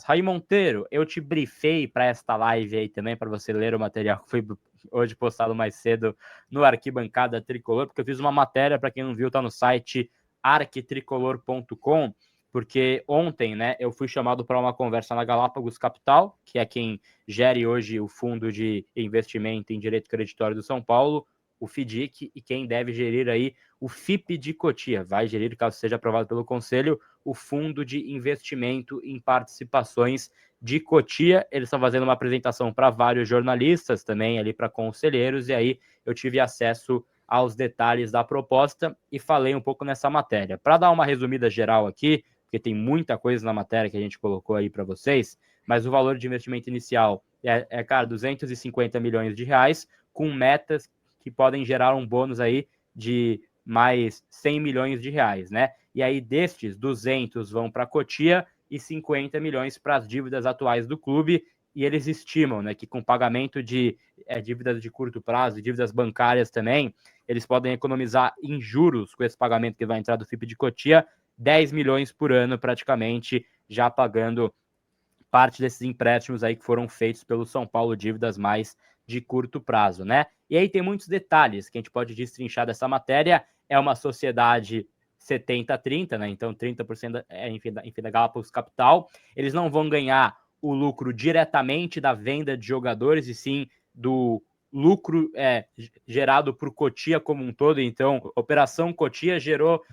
Raí Monteiro, eu te briefei para esta live aí também, para você ler o material que foi hoje postado mais cedo no Arquibancada Tricolor, porque eu fiz uma matéria, para quem não viu, tá no site arquitricolor.com, porque ontem, né, eu fui chamado para uma conversa na Galápagos Capital, que é quem gere hoje o Fundo de Investimento em Direito Creditório do São Paulo, o FIDIC, e quem deve gerir aí o FIP de Cotia, vai gerir, caso seja aprovado pelo Conselho, o Fundo de Investimento em Participações de Cotia. Eles estão fazendo uma apresentação para vários jornalistas, também ali para conselheiros, e aí eu tive acesso aos detalhes da proposta e falei um pouco nessa matéria. Para dar uma resumida geral aqui, porque tem muita coisa na matéria que a gente colocou aí para vocês, mas o valor de investimento inicial cara, 250 milhões de reais, com metas que podem gerar um bônus aí de mais 100 milhões de reais, né? E aí destes, 200 vão para a Cotia e 50 milhões para as dívidas atuais do clube, e eles estimam, né, que com pagamento de dívidas de curto prazo, dívidas bancárias também, eles podem economizar em juros com esse pagamento que vai entrar do FIP de Cotia, 10 milhões por ano praticamente, já pagando parte desses empréstimos aí que foram feitos pelo São Paulo, dívidas mais de curto prazo, né? E aí tem muitos detalhes que a gente pode destrinchar dessa matéria. É uma sociedade 70-30, né? Então 30% enfim, da Galápagos Capital. Eles não vão ganhar o lucro diretamente da venda de jogadores, e sim do lucro gerado por Cotia como um todo. Então, Operação Cotia gerou,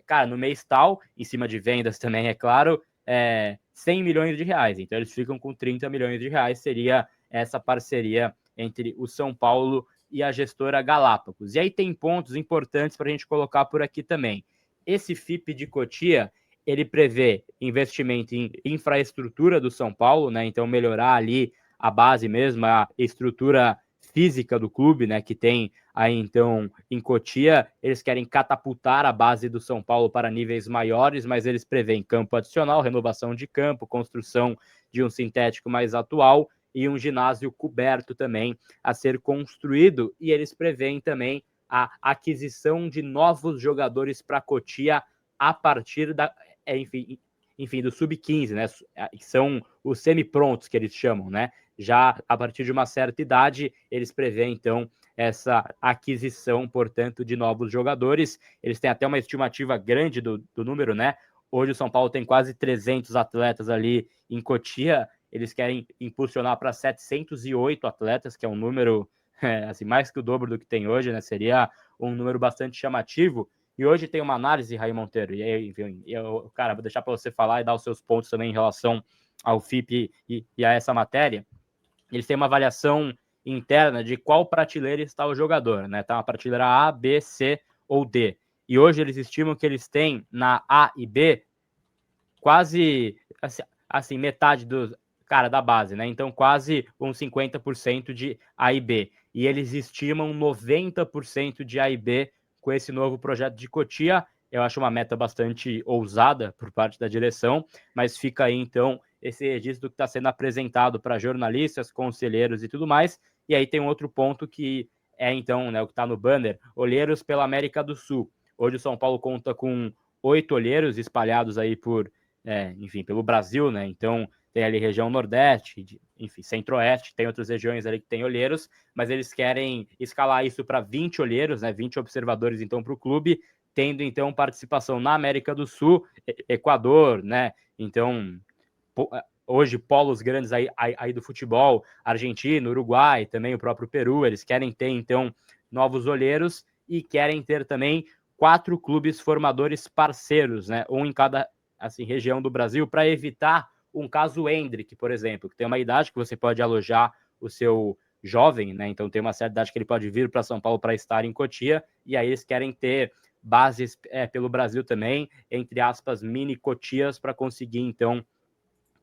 cara, no mês tal, em cima de vendas também, é claro, 100 milhões de reais. Então, eles ficam com 30 milhões de reais, seria essa parceria entre o São Paulo e a gestora Galápagos. E aí tem pontos importantes para a gente colocar por aqui também. Esse FIP de Cotia, ele prevê investimento em infraestrutura do São Paulo, né? Então, melhorar ali a base mesmo, a estrutura física do clube, né, que tem aí então em Cotia. Eles querem catapultar a base do São Paulo para níveis maiores, mas eles prevêem campo adicional, renovação de campo, construção de um sintético mais atual e um ginásio coberto também a ser construído, e eles prevêem também a aquisição de novos jogadores para Cotia a partir da, enfim, do sub-15, né, que são os semi-prontos que eles chamam, né, já a partir de uma certa idade. Eles prevêem, então, essa aquisição, portanto, de novos jogadores. Eles têm até uma estimativa grande do número, né? Hoje o São Paulo tem quase 300 atletas ali em Cotia. Eles querem impulsionar para 708 atletas, que é um número assim, mais que o dobro do que tem hoje, né? Seria um número bastante chamativo. E hoje tem uma análise, Raí Monteiro, e aí, enfim, cara, vou deixar para você falar e dar os seus pontos também em relação ao FIP e a essa matéria. Eles têm uma avaliação interna de qual prateleira está o jogador, né? Tá uma prateleira A, B, C ou D. E hoje eles estimam que eles têm na A e B quase assim metade do cara da base, né? Então quase uns 50% de A e B. E eles estimam 90% de A e B com esse novo projeto de Cotia. Eu acho uma meta bastante ousada por parte da direção, mas fica aí então esse registro que está sendo apresentado para jornalistas, conselheiros e tudo mais. E aí tem um outro ponto que é então, né, o que está no banner: olheiros pela América do Sul. Hoje o São Paulo conta com 8 olheiros espalhados aí por, enfim, pelo Brasil, né? Então tem ali região Nordeste, enfim, Centro-Oeste, tem outras regiões ali que tem olheiros, mas eles querem escalar isso para 20 olheiros, né? 20 observadores então para o clube, tendo então participação na América do Sul, Equador, né? Então hoje polos grandes aí do futebol, Argentina, Uruguai, também o próprio Peru. Eles querem ter então novos olheiros e querem ter também 4 clubes formadores parceiros, né? Um em cada assim região do Brasil, para evitar um caso Hendrick, por exemplo, que tem uma idade que você pode alojar o seu jovem, né? Então tem uma certa idade que ele pode vir para São Paulo para estar em Cotia, e aí eles querem ter bases pelo Brasil também, entre aspas, mini Cotias, para conseguir então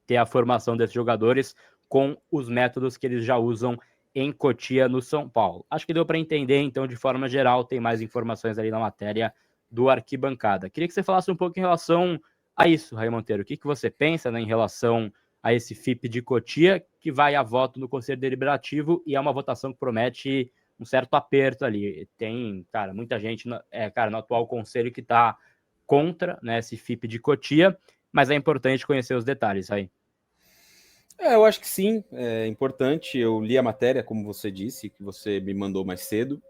ter a formação desses jogadores com os métodos que eles já usam em Cotia, no São Paulo. Acho que deu para entender, então, de forma geral. Tem mais informações ali na matéria do Arquibancada. Queria que você falasse um pouco em relação a isso, Raí Monteiro. O que você pensa, né, em relação a esse FIP de Cotia, que vai a voto no Conselho Deliberativo, e é uma votação que promete um certo aperto ali. Tem, cara, muita gente no atual Conselho que está contra, né, esse FIP de Cotia, mas é importante conhecer os detalhes aí. Eu acho que sim, é importante. Eu li a matéria, como você disse, que você me mandou mais cedo.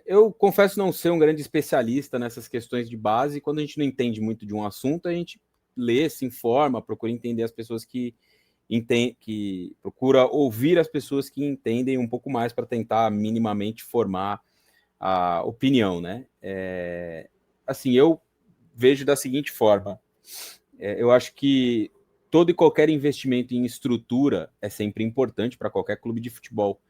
Eu confesso não ser um grande especialista nessas questões de base. Quando a gente não entende muito de um assunto, a gente lê, se informa, procura entender as pessoas que procura ouvir as pessoas que entendem um pouco mais para tentar minimamente formar a opinião, né? Assim, eu vejo da seguinte forma: eu acho que todo e qualquer investimento em estrutura é sempre importante para qualquer clube de futebol.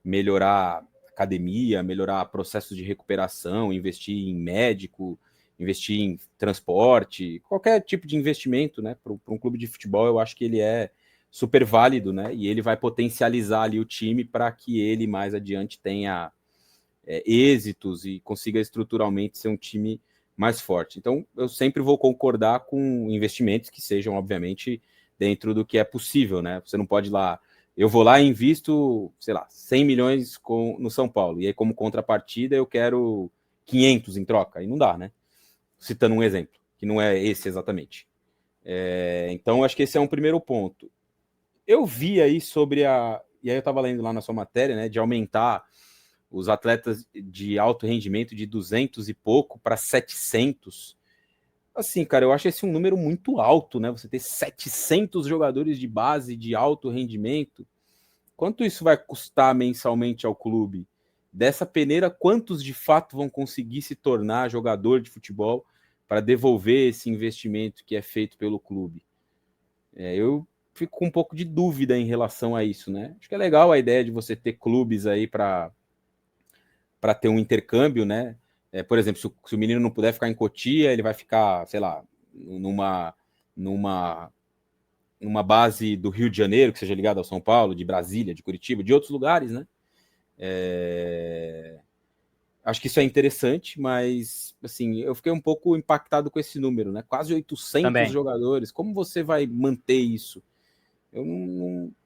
Melhorar academia, melhorar processos de recuperação, investir em médico, investir em transporte, qualquer tipo de investimento, né, para um clube de futebol, eu acho que ele é super válido, né, e ele vai potencializar ali o time para que ele mais adiante tenha êxitos e consiga estruturalmente ser um time mais forte. Então, eu sempre vou concordar com investimentos que sejam, obviamente, dentro do que é possível, né? Você não pode ir lá, eu vou lá e invisto, sei lá, 100 milhões no São Paulo, e aí, como contrapartida, eu quero 500 em troca, aí não dá, né? Citando um exemplo, que não é esse exatamente. Então, acho que esse é um primeiro ponto. Eu vi aí sobre e aí eu estava lendo lá na sua matéria, né, de aumentar os atletas de alto rendimento de 200 e pouco para 700. Assim, cara, eu acho esse um número muito alto, né? Você ter 700 jogadores de base de alto rendimento. Quanto isso vai custar mensalmente ao clube? Dessa peneira, quantos de fato vão conseguir se tornar jogador de futebol para devolver esse investimento que é feito pelo clube? Eu fico com um pouco de dúvida em relação a isso, né? Acho que é legal a ideia de você ter clubes aí para ter um intercâmbio, né? Por exemplo, se o menino não puder ficar em Cotia, ele vai ficar, sei lá, numa, numa base do Rio de Janeiro, que seja ligada ao São Paulo, de Brasília, de Curitiba, de outros lugares, né? Acho que isso é interessante, mas assim, eu fiquei um pouco impactado com esse número, né? Quase 800 Também. jogadores. Como você vai manter isso? Eu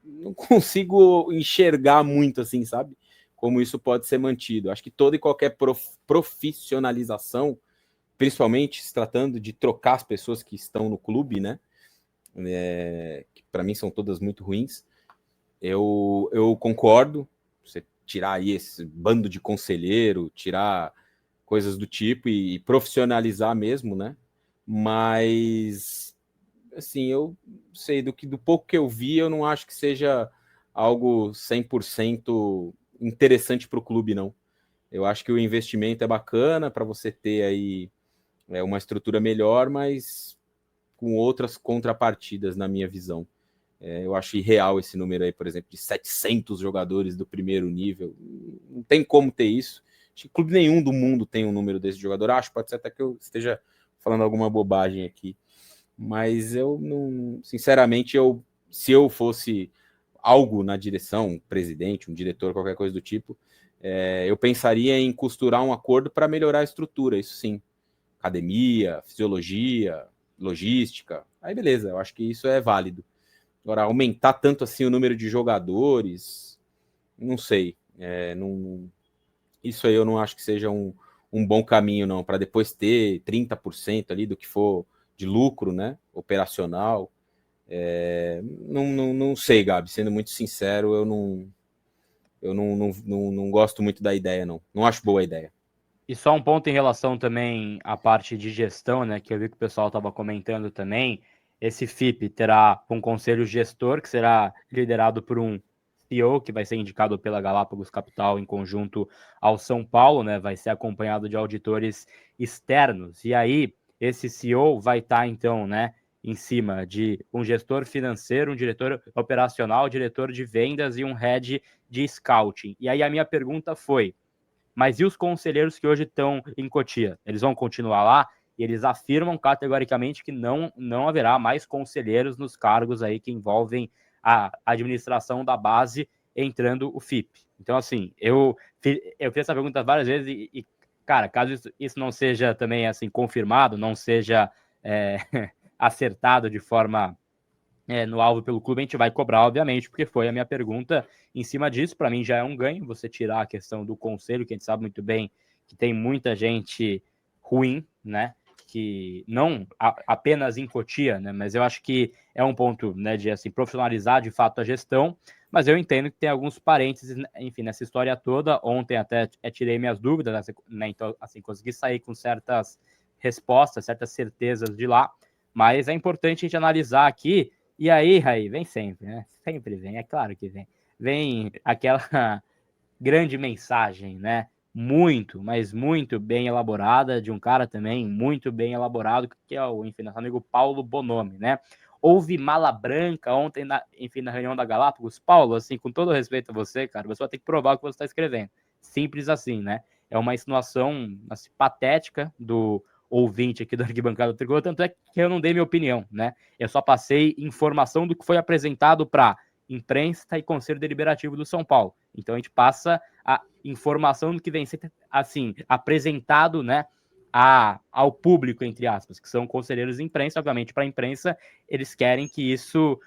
não consigo enxergar muito assim, sabe? Como isso pode ser mantido. Acho que toda e qualquer profissionalização, principalmente se tratando de trocar as pessoas que estão no clube, né? Que para mim são todas muito ruins. Eu concordo. Você tirar aí esse bando de conselheiro, tirar coisas do tipo e profissionalizar mesmo, né? Mas assim, eu sei do pouco que eu vi, eu não acho que seja algo 100% interessante para o clube, não. Eu acho que o investimento é bacana para você ter aí uma estrutura melhor, mas com outras contrapartidas, na minha visão. Eu acho irreal esse número aí, por exemplo, de 700 jogadores do primeiro nível. Não tem como ter isso. Acho que clube nenhum do mundo tem um número desse jogador. Acho, pode ser até que eu esteja falando alguma bobagem aqui. Mas eu não, sinceramente, se eu fosse algo na direção, um presidente, um diretor, qualquer coisa do tipo, eu pensaria em costurar um acordo para melhorar a estrutura, isso sim. Academia, fisiologia, logística. Aí beleza, eu acho que isso é válido. Agora, aumentar tanto assim o número de jogadores, não sei. Isso aí eu não acho que seja um bom caminho, não, para depois ter 30% ali do que for de lucro, né? Operacional. Não sei, Gabi, sendo muito sincero, eu não gosto muito da ideia, não. Não acho boa a ideia. E só um ponto em relação também à parte de gestão, né, que eu vi que o pessoal estava comentando também. Esse FIP terá um conselho gestor, que será liderado por um CEO, que vai ser indicado pela Galápagos Capital em conjunto ao São Paulo, né, vai ser acompanhado de auditores externos. E aí, esse CEO vai estar, então, né, em cima de um gestor financeiro, um diretor operacional, um diretor de vendas e um head de scouting. E aí a minha pergunta foi: mas e os conselheiros que hoje estão em Cotia? Eles vão continuar lá? E eles afirmam categoricamente que não haverá mais conselheiros nos cargos aí que envolvem a administração da base, entrando o FIP. Então, assim, eu fiz essa pergunta várias vezes cara, caso isso não seja também assim confirmado, não seja acertado de forma no alvo pelo clube, a gente vai cobrar, obviamente, porque foi a minha pergunta em cima disso. Para mim já é um ganho você tirar a questão do conselho, que a gente sabe muito bem que tem muita gente ruim, né? que não apenas em Cotia, né, mas eu acho que é um ponto, né, de assim, profissionalizar de fato a gestão, mas eu entendo que tem alguns parênteses, enfim, nessa história toda. Ontem até tirei minhas dúvidas, né, então assim, consegui sair com certas respostas, certas certezas de lá, mas é importante a gente analisar aqui. E aí, Raí, vem sempre, né? Sempre vem, é claro que vem. Vem aquela grande mensagem, né? Muito, mas muito bem elaborada, de um cara também muito bem elaborado, que é o, enfim, nosso amigo Paulo Bonomi, né? Houve mala branca ontem, na reunião da Galápagos. Paulo, assim, com todo respeito a você, cara, você vai ter que provar o que você está escrevendo. Simples assim, né? É uma insinuação assim, patética do ouvinte aqui do Arquibancada Tricolor, tanto é que eu não dei minha opinião, né? Eu só passei informação do que foi apresentado para imprensa e Conselho Deliberativo do São Paulo. Então a gente passa a informação do que vem sendo assim, apresentado, né, ao público, entre aspas, que são conselheiros de imprensa. Obviamente, para a imprensa, eles querem que isso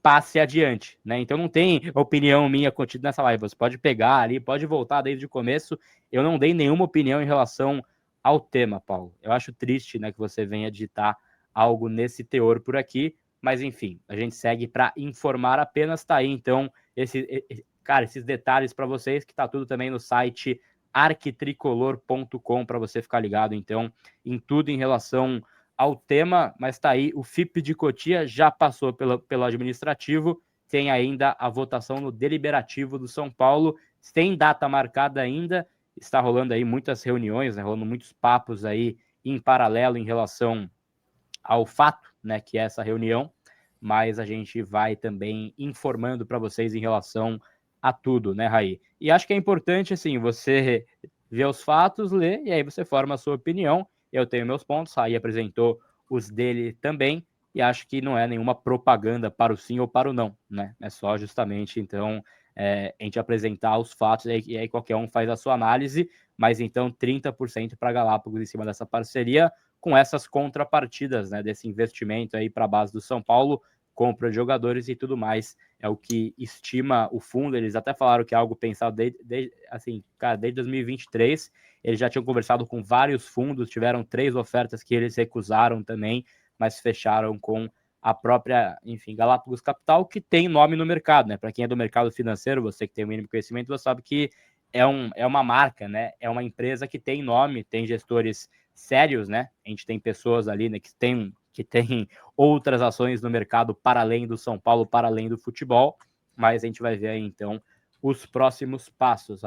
passe adiante, né? Então não tem opinião minha contida nessa live. Você pode pegar ali, pode voltar desde o começo. Eu não dei nenhuma opinião em relação ao tema, Paulo. Eu acho triste, né, que você venha digitar algo nesse teor por aqui, mas enfim, a gente segue para informar apenas. Tá aí, então, esses detalhes para vocês, que tá tudo também no site arquitricolor.com para você ficar ligado, então, em tudo em relação ao tema. Mas tá aí, o FIP de Cotia já passou pelo administrativo, tem ainda a votação no deliberativo do São Paulo, tem data marcada ainda, está rolando aí muitas reuniões, né, rolando muitos papos aí em paralelo em relação ao fato, né, que é essa reunião, mas a gente vai também informando para vocês em relação a tudo, né, Raí? E acho que é importante, assim, você ver os fatos, ler, e aí você forma a sua opinião. Eu tenho meus pontos, Raí apresentou os dele também, e acho que não é nenhuma propaganda para o sim ou para o não, né? É só justamente, então, a gente apresentar os fatos, e aí qualquer um faz a sua análise, mas então 30% para Galápagos em cima dessa parceria, com essas contrapartidas, né, desse investimento aí para a base do São Paulo, compra de jogadores e tudo mais. É o que estima o fundo. Eles até falaram que é algo pensado desde 2023. Eles já tinham conversado com vários fundos, tiveram 3 ofertas que eles recusaram também, mas fecharam com a própria, enfim, Galápagos Capital, que tem nome no mercado, né? Para quem é do mercado financeiro, você que tem o mínimo conhecimento, você sabe que é uma marca, né? É uma empresa que tem nome, tem gestores sérios, né? A gente tem pessoas ali, né, que tem outras ações no mercado para além do São Paulo, para além do futebol, mas a gente vai ver aí então os próximos passos.